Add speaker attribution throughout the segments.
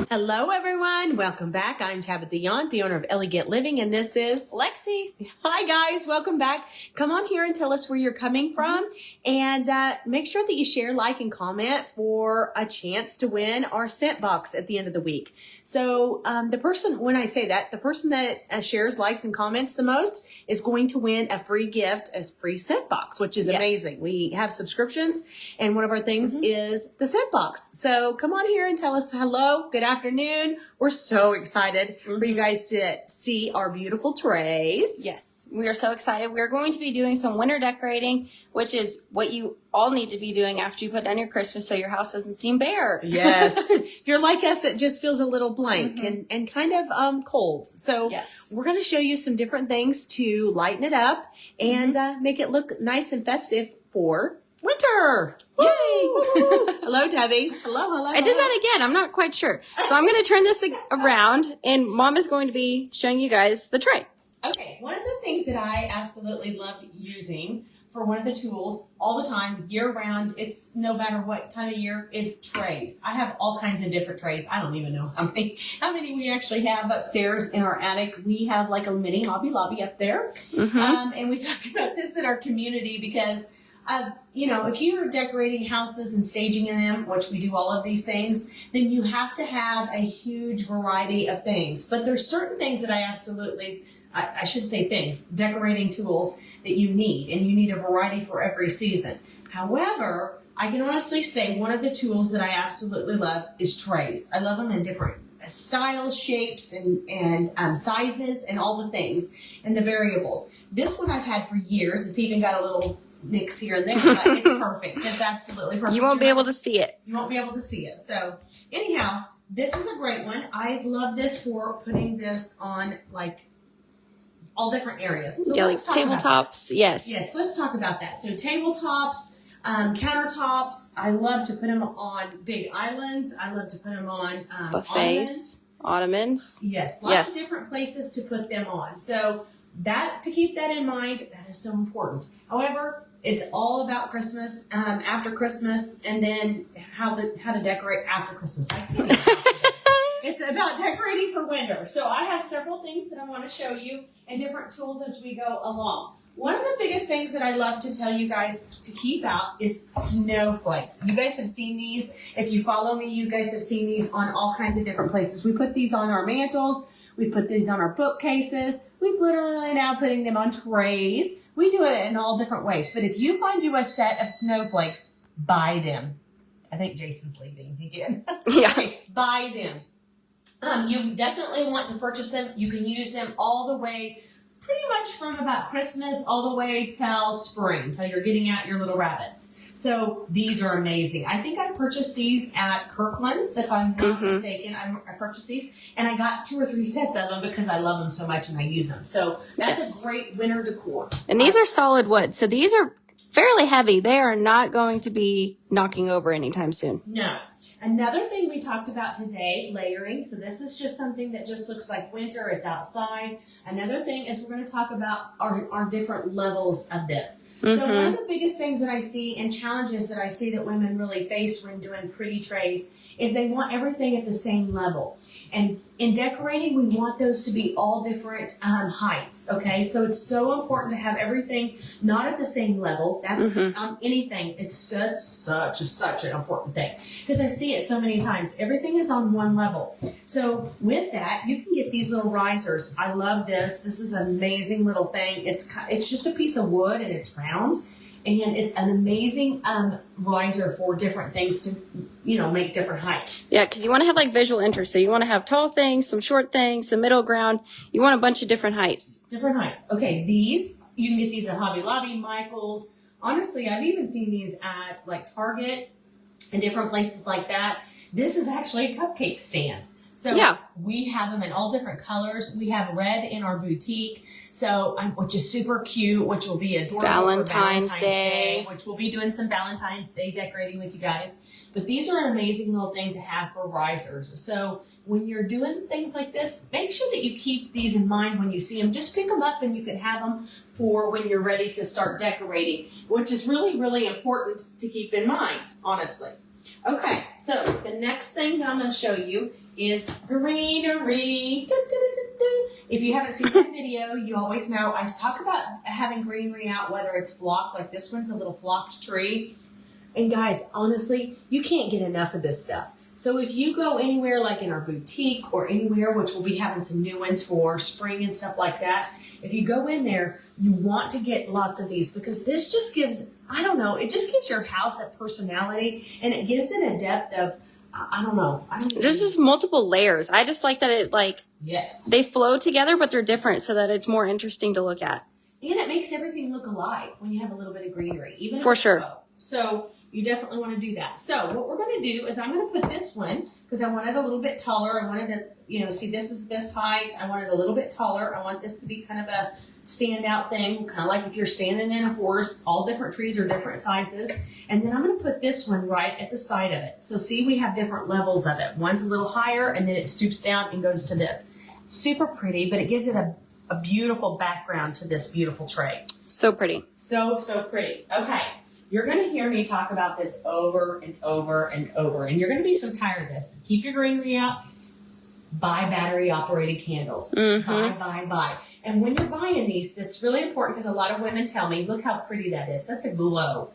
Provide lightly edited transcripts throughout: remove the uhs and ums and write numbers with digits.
Speaker 1: Hello, everyone. Welcome back. I'm Tabitha Yount, the owner of Elegant Living, and this is
Speaker 2: Lexi.
Speaker 1: Hi, guys. Welcome back. Come on here and tell us where you're coming from, and make sure that you share, like, and comment for a chance to win our scent box at the end of the week. So the person, when I say that, the person that shares, likes, and comments the most is going to win a free gift, a free scent box, which is amazing. We have subscriptions, and one of our things is the scent box. So come on here and tell us hello, good afternoon. We're so excited for you guys to see our beautiful trays.
Speaker 2: Yes, we are so excited. We're going to be doing some winter decorating, which is what you all need to be doing after you put down your Christmas so your house doesn't seem bare.
Speaker 1: Yes. If you're like us, it just feels a little blank and kind of cold. So we're going to show you some different things to lighten it up and make it look nice and festive for winter. Yay! Hello, Debbie. Hello.
Speaker 2: I did that again. I'm not quite sure. So I'm going to turn this around, and Mom is going to be showing you guys the tray.
Speaker 1: Okay. One of the things that I absolutely love using for one of the tools all the time, year round, it's no matter what time of year, is trays. I have all kinds of different trays. I don't even know how many we actually have upstairs in our attic. We have like a mini Hobby Lobby up there. And we talk about this in our community because if you're decorating houses and staging in them, which we do all of these things, then you have to have a huge variety of things. But there's certain things that I should say things, decorating tools that you need, and you need a variety for every season. However, I can honestly say one of the tools that I absolutely love is trays. I love them in different styles, shapes, and sizes, and all the things, and the variables. This one I've had for years. It's even got a little mix here and there, but it's perfect. It's absolutely perfect.
Speaker 2: You won't be able to see it.
Speaker 1: You won't be able to see it. So anyhow, this is a great one. I love this for putting this on like all different areas. So
Speaker 2: like tabletops. Yes,
Speaker 1: let's talk about that. So tabletops, countertops. I love to put them on big islands. I love to put them on
Speaker 2: buffets, ottomans.
Speaker 1: Yes, lots of different places to put them on. So to keep that in mind, that is so important. However, it's all about Christmas, after Christmas, and then how to decorate after Christmas. It's about decorating for winter. So I have several things that I want to show you and different tools as we go along. One of the biggest things that I love to tell you guys to keep out is snowflakes. You guys have seen these. If you follow me, you guys have seen these on all kinds of different places. We put these on our mantles. We put these on our bookcases. We've literally now putting them on trays. We do it in all different ways. But if you find you a set of snowflakes, buy them. I think Jason's leaving again. Okay, buy them. You definitely want to purchase them. You can use them all the way, pretty much from about Christmas all the way till spring, till you're getting out your little rabbits. So these are amazing. I think I purchased these at Kirkland's, if I'm not mistaken. I purchased these, and I got 2 or 3 sets of them because I love them so much and I use them. So that's a great winter decor.
Speaker 2: And these are solid wood, so these are fairly heavy. They are not going to be knocking over anytime soon.
Speaker 1: No. Another thing we talked about today, layering. So this is just something that just looks like winter. It's outside. Another thing is we're going to talk about our different levels of this. So one of the biggest things that I see and challenges that I see that women really face when doing pretty trays is they want everything at the same level. And in decorating, we want those to be all different heights, okay? So it's so important to have everything not at the same level. That's on anything. It's such an important thing because I see it so many times. Everything is on one level. So with that, you can get these little risers. I love this. This is an amazing little thing. It's just a piece of wood and it's round. And it's an amazing riser for different things to, make different heights.
Speaker 2: Yeah, because you want to have like visual interest. So you want to have tall things, some short things, some middle ground. You want a bunch of different heights.
Speaker 1: Different heights. Okay, you can get these at Hobby Lobby, Michael's. Honestly, I've even seen these at like Target and different places like that. This is actually a cupcake stand. So we have them in all different colors. We have red in our boutique, which is super cute, which will be adorable
Speaker 2: Valentine's Day,
Speaker 1: which we'll be doing some Valentine's Day decorating with you guys. But these are an amazing little thing to have for risers. So when you're doing things like this, make sure that you keep these in mind when you see them. Just pick them up and you can have them for when you're ready to start decorating, which is really, really important to keep in mind, honestly. Okay, so the next thing that I'm going to show you is greenery. Do, do, do, do, do. If you haven't seen my video, you always know I talk about having greenery out, whether it's flocked, like this one's a little flocked tree. And guys, honestly, you can't get enough of this stuff. So if you go anywhere like in our boutique or anywhere, which we'll be having some new ones for spring and stuff like that, if you go in there, you want to get lots of these because this just gives, I don't know, it just gives your house a personality and it gives it a depth of, I don't know.
Speaker 2: There's just multiple layers. I just like that it
Speaker 1: yes,
Speaker 2: they flow together, but they're different so that it's more interesting to look at.
Speaker 1: And it makes everything look alive when you have a little bit of greenery, even
Speaker 2: For
Speaker 1: if it's
Speaker 2: sure.
Speaker 1: low. So you definitely want to do that. So what we're going to do is I'm going to put this one because I want it a little bit taller. I wanted to, see, this is this height. I want it a little bit taller. I want this to be kind of a standout thing, kind of like if you're standing in a forest, all different trees are different sizes. And then I'm going to put this one right at the side of it. So see, we have different levels of it. One's a little higher and then it stoops down and goes to this. Super pretty, but it gives it a beautiful background to this beautiful tray.
Speaker 2: So pretty.
Speaker 1: So pretty. Okay. You're going to hear me talk about this over and over and over, and you're going to be so tired of this. Keep your greenery out. Buy battery-operated candles.
Speaker 2: Mm-hmm.
Speaker 1: Buy. And when you're buying these, that's really important because a lot of women tell me, look how pretty that is. That's a glow.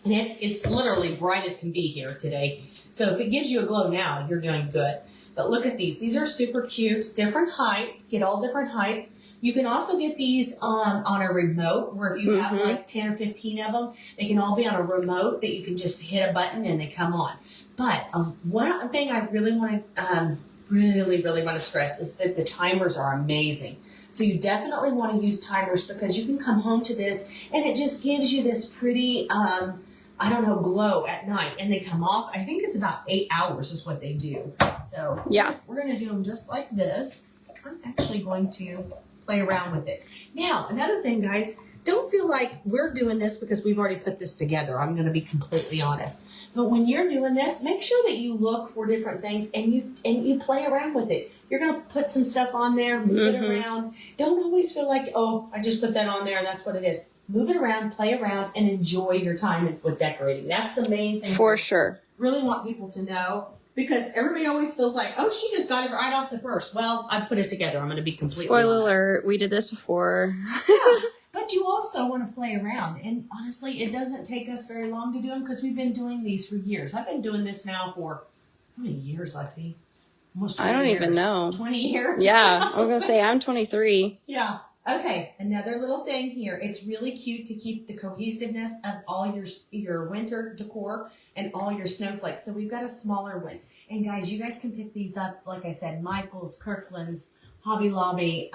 Speaker 1: And it's literally bright as can be here today. So if it gives you a glow now, you're doing good. But look at these. These are super cute. Different heights. Get all different heights. You can also get these on a remote where if you have like 10 or 15 of them, they can all be on a remote that you can just hit a button and they come on. But one thing I really want to really want to stress is that the timers are amazing. So you definitely want to use timers because you can come home to this and it just gives you this pretty, glow at night. And they come off, I think it's about 8 hours is what they do. So
Speaker 2: yeah,
Speaker 1: we're going to do them just like this. I'm actually going to play around with it. Now, another thing, guys, don't feel like we're doing this because we've already put this together. I'm going to be completely honest. But when you're doing this, make sure that you look for different things and you play around with it. You're going to put some stuff on there, move it around. Don't always feel like, oh, I just put that on there and that's what it is. Move it around, play around, and enjoy your time with decorating. That's the main thing.
Speaker 2: For sure.
Speaker 1: Really want people to know. Because everybody always feels like, oh, she just got it right off the first. Well, I put it together. I'm going to be completely
Speaker 2: Spoiler
Speaker 1: honest.
Speaker 2: alert, we did this before.
Speaker 1: Yeah, but you also want to play around. And honestly, it doesn't take us very long to do them because we've been doing these for years. I've been doing this now for, how many years, Lexi? Almost 20
Speaker 2: I don't
Speaker 1: years.
Speaker 2: even know.
Speaker 1: 20 years?
Speaker 2: Yeah, I was going to say, I'm 23.
Speaker 1: Yeah. Okay, another little thing here. It's really cute to keep the cohesiveness of all your winter decor and all your snowflakes. So we've got a smaller one. And guys, you guys can pick these up, like I said, Michael's, Kirkland's, Hobby Lobby.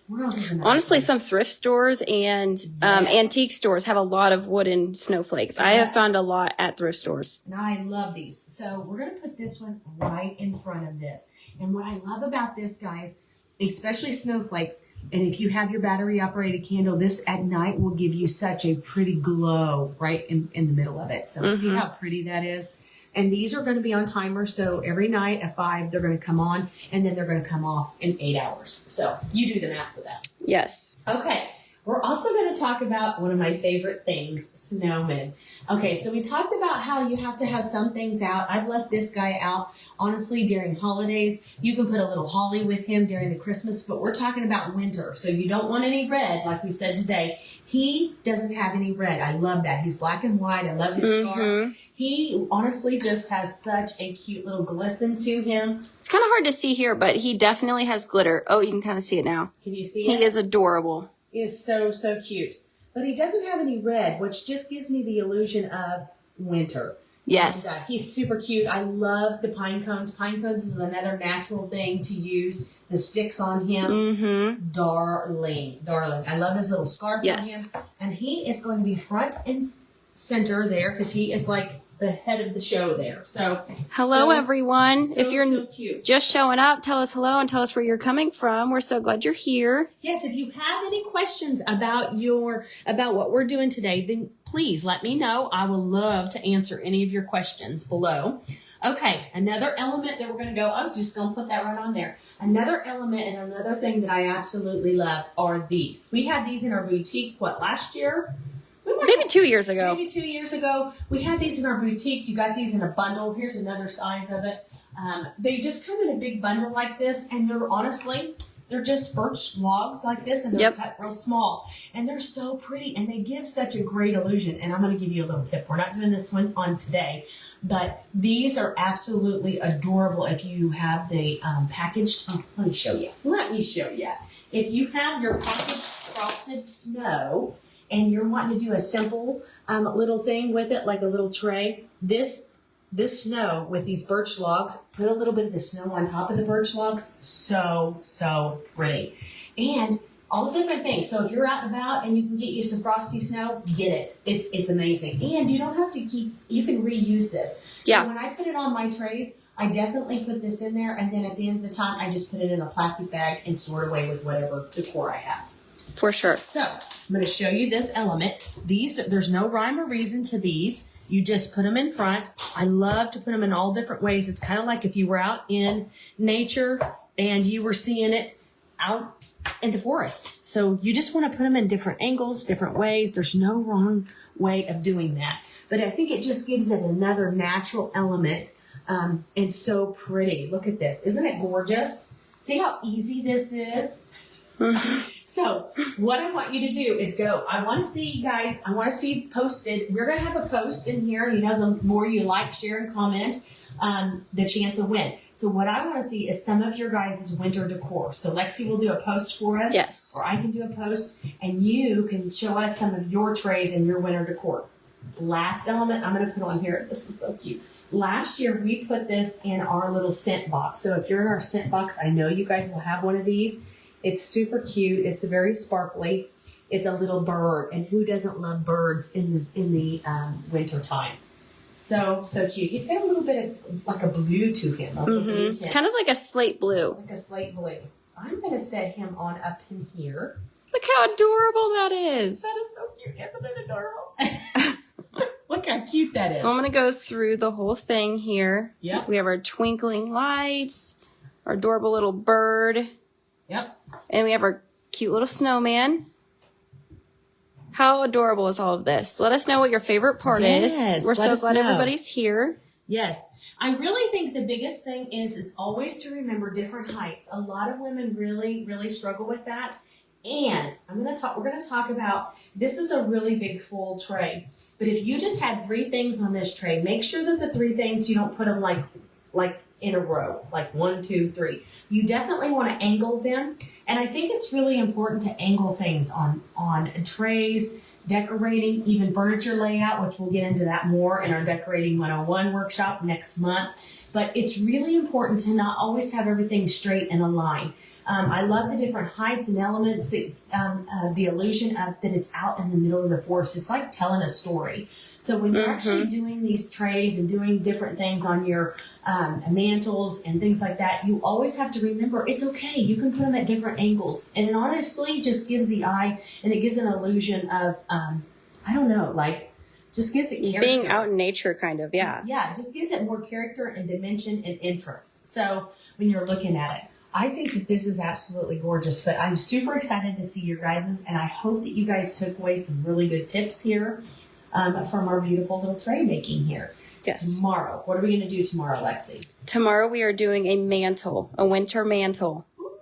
Speaker 1: Where else is another
Speaker 2: Honestly,
Speaker 1: one?
Speaker 2: some thrift stores and antique stores have a lot of wooden snowflakes. I have found a lot at thrift stores.
Speaker 1: And I love these. So we're going to put this one right in front of this. And what I love about this, guys, especially snowflakes, and if you have your battery operated candle, this at night will give you such a pretty glow right in the middle of it. So see how pretty that is? And these are going to be on timer. So every night at 5, they're going to come on and then they're going to come off in 8 hours. So you do the math for that.
Speaker 2: Yes.
Speaker 1: Okay. We're also going to talk about one of my favorite things, snowmen. Okay, so we talked about how you have to have some things out. I've left this guy out, honestly, during holidays. You can put a little holly with him during the Christmas, but we're talking about winter, so you don't want any red, like we said today. He doesn't have any red. I love that. He's black and white. I love his scarf. He honestly just has such a cute little glisten to him.
Speaker 2: It's kind of hard to see here, but he definitely has glitter. Oh, you can kind of see it now.
Speaker 1: Can you see it?
Speaker 2: He is adorable.
Speaker 1: He is so cute. But he doesn't have any red, which just gives me the illusion of winter.
Speaker 2: Yes.
Speaker 1: And, he's super cute. I love the pine cones. Pine cones is another natural thing to use. The sticks on him. Darling. I love his little scarf on him. And he is going to be front and center there because he is like the head of the show there. So
Speaker 2: hello, everyone. If you're
Speaker 1: so cute.
Speaker 2: Just showing up, tell us hello and tell us where you're coming from. We're so glad you're here.
Speaker 1: Yes, if you have any questions about what we're doing today, then please let me know. I will love to answer any of your questions below. Okay, another element that we're going to go, I was just going to put that right on there. Another element and another thing that I absolutely love are these. We had these in our boutique, last year? We
Speaker 2: maybe 2 years ago.
Speaker 1: Maybe 2 years ago. We had these in our boutique. You got these in a bundle. Here's another size of it. They just come in a big bundle like this, and they're just birch logs like this, and they're cut real small. And they're so pretty, and they give such a great illusion. And I'm going to give you a little tip. We're not doing this one on today, but these are absolutely adorable if you have the packaged. Oh, let me show you. If you have your packaged frosted snow and you're wanting to do a simple little thing with it, like a little tray, this snow with these birch logs, put a little bit of the snow on top of the birch logs. So pretty. And all the different things. So if you're out and about and you can get you some frosty snow, get it. It's amazing. And you don't have to you can reuse this.
Speaker 2: Yeah.
Speaker 1: So when I put it on my trays, I definitely put this in there. And then at the end of the time, I just put it in a plastic bag and store it away with whatever decor I have.
Speaker 2: For sure.
Speaker 1: So I'm going to show you this element. There's no rhyme or reason to these. You just put them in front. I love to put them in all different ways. It's kind of like if you were out in nature and you were seeing it out in the forest. So you just want to put them in different angles, different ways. There's no wrong way of doing that. But I think it just gives it another natural element. And so pretty. Look at this. Isn't it gorgeous? See how easy this is? So what I want you to do is go. I want to see you guys. I want to see posted. We're going to have a post in here. You know, the more you like, share, and comment, the chance of win. So what I want to see is some of your guys' winter decor. So Lexi will do a post for us.
Speaker 2: Yes.
Speaker 1: Or I can do a post, and you can show us some of your trays and your winter decor. Last element I'm going to put on here. This is so cute. Last year, we put this in our little scent box. So if you're in our scent box, I know you guys will have one of these. It's super cute. It's very sparkly. It's a little bird. And who doesn't love birds in the winter time? So cute. He's got a little bit of like a blue to him.
Speaker 2: Kind of like a slate blue.
Speaker 1: Like a slate blue. I'm going to set him on up in here.
Speaker 2: Look how adorable that is.
Speaker 1: That is so cute. Isn't it adorable? Look how cute that is.
Speaker 2: So I'm going to go through the whole thing here.
Speaker 1: Yep.
Speaker 2: We have our twinkling lights, our adorable little bird.
Speaker 1: Yep.
Speaker 2: And we have our cute little snowman. How adorable is all of this? Let us know what your favorite part is. We're so glad everybody's here.
Speaker 1: Yes. I really think the biggest thing is always to remember different heights. A lot of women really, really struggle with that. And we're going to talk about, this is a really big full tray. But if you just had 3 things on this tray, make sure that the 3 things, you don't put them like in a row, like 1, 2, 3. You definitely want to angle them. And I think it's really important to angle things on trays, decorating, even furniture layout, which we'll get into that more in our Decorating 101 workshop next month. But it's really important to not always have everything straight in a line. I love the different heights and elements, that the illusion of that it's out in the middle of the forest. It's like telling a story. So when you're actually doing these trays and doing different things on your mantles and things like that, you always have to remember it's okay. You can put them at different angles. And it honestly just gives the eye, and it gives an illusion of, just gives it character.
Speaker 2: Being out in nature, kind of, yeah.
Speaker 1: Yeah, it just gives it more character and dimension and interest. So when you're looking at it, I think that this is absolutely gorgeous, but I'm super excited to see your guys's, and I hope that you guys took away some really good tips here from our beautiful little tray making here.
Speaker 2: Yes.
Speaker 1: Tomorrow, what are we going to do tomorrow, Lexi?
Speaker 2: Tomorrow we are doing a mantle, a winter mantle.
Speaker 1: Ooh,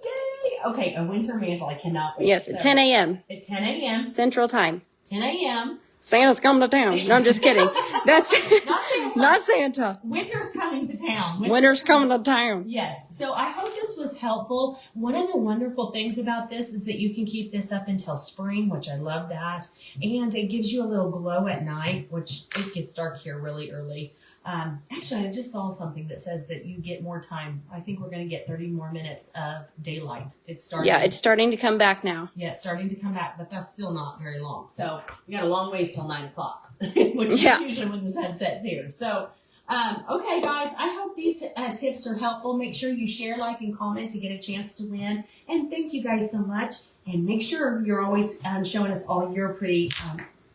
Speaker 1: yay! Okay, a winter mantle. I cannot wait.
Speaker 2: Yes, at 10 a.m.
Speaker 1: At 10 a.m.
Speaker 2: Central Time.
Speaker 1: 10 a.m.
Speaker 2: Santa's coming to town. No, I'm just kidding. That's
Speaker 1: Not Santa.
Speaker 2: not Santa.
Speaker 1: Winter's coming to town.
Speaker 2: Winter's coming to town.
Speaker 1: Yes. So I hope this was helpful. One of the wonderful things about this is that you can keep this up until spring, which I love that. And it gives you a little glow at night, which it gets dark here really early. Actually, I just saw something that says that you get more time. I think we're going to get 30 more minutes of daylight. It's starting.
Speaker 2: Yeah, it's starting to come back now.
Speaker 1: Yeah, it's starting to come back, but that's still not very long. So we got a long ways till 9 o'clock, which is usually when the sun sets here. So, okay, guys, I hope these tips are helpful. Make sure you share, like, and comment to get a chance to win. And thank you guys so much. And make sure you're always showing us all your pretty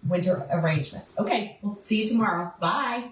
Speaker 1: winter arrangements. Okay, we'll see you tomorrow. Bye.